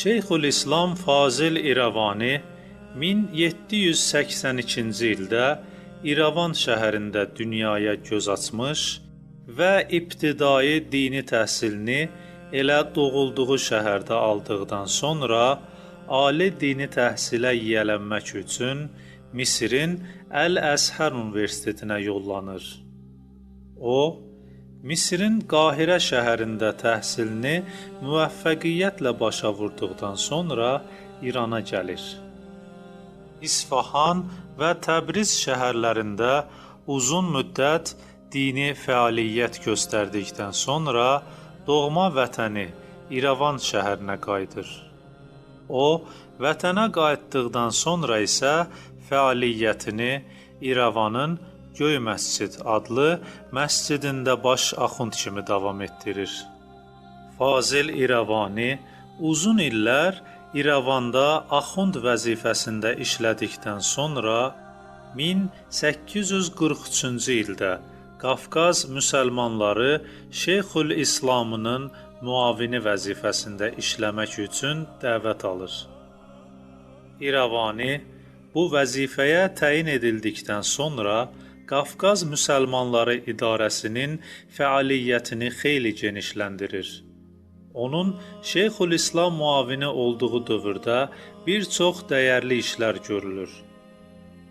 Şeyxülislam Fazil İrəvani 1782-ci ildə İrəvan şəhərində dünyaya göz açmış və ibtidai dini təhsilini elə doğulduğu şəhərdə aldıqdan sonra ali dini təhsilə yiyələnmək üçün Misirin Əl-Əzhər Universitetinə yollanır. O, Misirin Qahirə şəhərində təhsilini müvəffəqiyyətlə başa vurduqdan sonra İrana gəlir. İsfahan və Təbriz şəhərlərində uzun müddət dini fəaliyyət göstərdikdən sonra doğma vətəni İrəvan şəhərinə qayıdır. O, vətənə qayıtdıqdan sonra isə fəaliyyətini İrəvanın Göy Məscid adlı məscidində baş axund kimi davam etdirir. Fazil İrəvani uzun illər İrəvanda axund vəzifəsində işlədikdən sonra 1843-cü ildə Qafqaz müsəlmanları Şeyxülislamının müavini vəzifəsində işləmək üçün dəvət alır. İrəvani bu vəzifəyə təyin edildikdən sonra Qafqaz müsəlmanları idarəsinin fəaliyyətini xeyli genişləndirir. Onun Şeyxülislam müavini olduğu dövrdə bir çox dəyərli işlər görülür.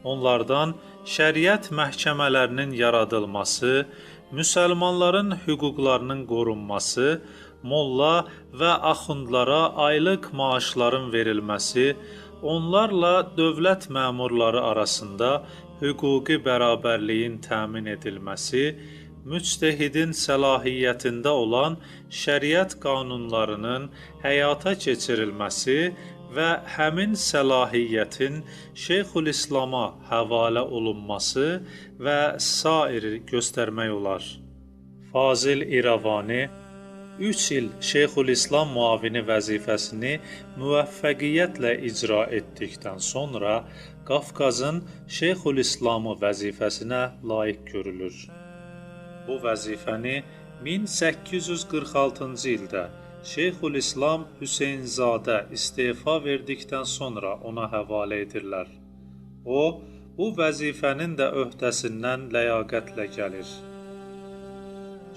Onlardan şəriət məhkəmələrinin yaradılması, müsəlmanların hüquqlarının qorunması, molla və axundlara aylıq maaşların verilməsi, onlarla dövlət məmurları arasında hüquqi bərabərliyin təmin edilməsi, müctəhidin səlahiyyətində olan şəriət qanunlarının həyata keçirilməsi və həmin səlahiyyətin Şeyxülislama həvalə olunması və sair göstərmək olar. Fazil İrəvani 3 il Şeyxülislam müavini vəzifəsini müvəffəqiyyətlə icra etdikdən sonra Qafqazın Şeyxülislamı vəzifəsinə layiq görülür. Bu vəzifəni 1846-cı ildə Şeyxülislam Hüseynzadə istefa verdikdən sonra ona həvalə edirlər. O, bu vəzifənin də öhdəsindən ləyaqətlə gəlir.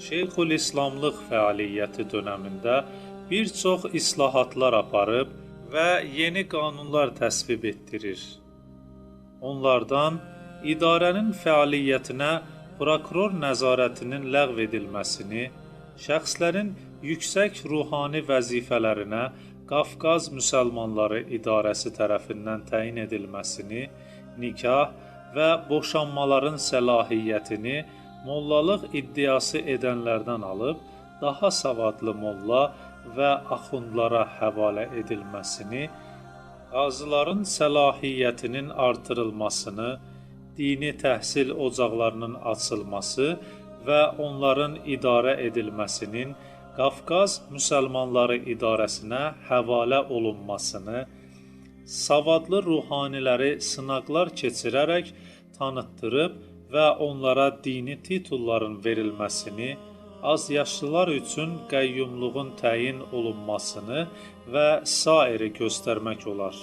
Şeyxülislamlıq fəaliyyəti dönəmində bir çox islahatlar aparıb və yeni qanunlar təsvib etdirir. Onlardan idarənin fəaliyyətinə prokuror nəzarətinin ləğv edilməsini, şəxslərin yüksək ruhani vəzifələrinə Qafqaz müsəlmanları idarəsi tərəfindən təyin edilməsini, nikah və boşanmaların səlahiyyətini mollalıq iddiası edənlərdən alıb, daha savadlı molla və axundlara həvalə edilməsini, qazıların səlahiyyətinin artırılmasını, dini təhsil ocaqlarının açılması və onların idarə edilməsinin Qafqaz müsəlmanları idarəsinə həvalə olunmasını, savadlı ruhaniləri sınaqlar keçirərək tanıtdırıb və onlara dini titulların verilməsini, azyaşlılar üçün qəyyumluğun təyin olunmasını və sairi göstərmək olar.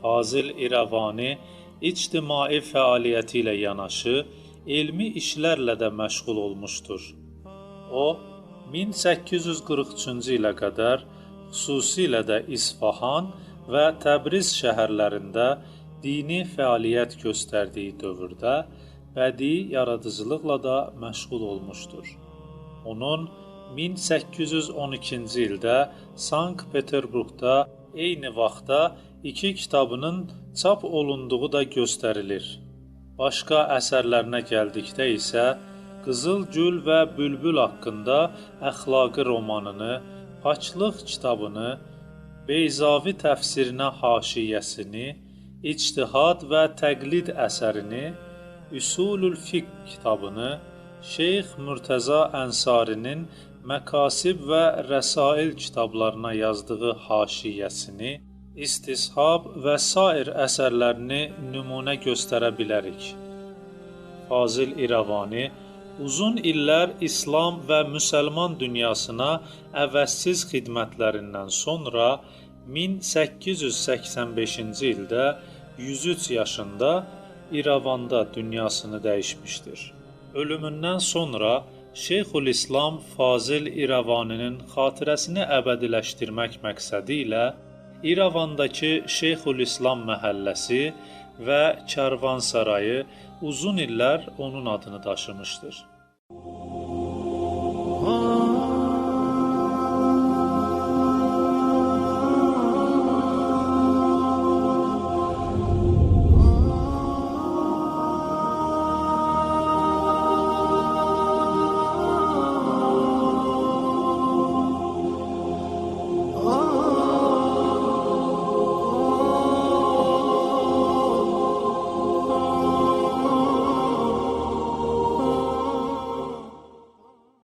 Fazil İrəvani ictimai fəaliyyəti ilə yanaşı, elmi işlərlə də məşğul olmuşdur. O, 1843-cü ilə qədər xüsusilə də İsfahan və Təbriz şəhərlərində dini fəaliyyət göstərdiyi dövrdə bədii yaradıcılıqla da məşğul olmuşdur. Onun 1812-ci ildə Sankt-Peterburqda eyni vaxtda 2 kitabının çap olunduğu da göstərilir. Başqa əsərlərinə gəldikdə isə Qızıl Gül və Bülbül haqqında əxlaqi romanını, Paçlıq kitabını, Beyzavi təfsirinə haşiyyəsini, İctihad və Təqlid əsərini, Üsulül Fiqh kitabını, Şeyx Mürtəza Ənsarinin Məkasib və Rəsail kitablarına yazdığı haşiyyəsini, İstishab və sair əsərlərini nümunə göstərə bilərik. Fazil İrəvani uzun illər İslam və müsəlman dünyasına əvəzsiz xidmətlərindən sonra 1885-ci ildə 103 yaşında İrəvanda dünyasını dəyişmişdir. Ölümündən sonra Şeyxülislam Fazil İrəvaninin xatirəsini əbədiləşdirmək məqsədi ilə İrəvandakı Şeyxülislam məhəlləsi və Karvansarayı uzun illər onun adını daşımışdır.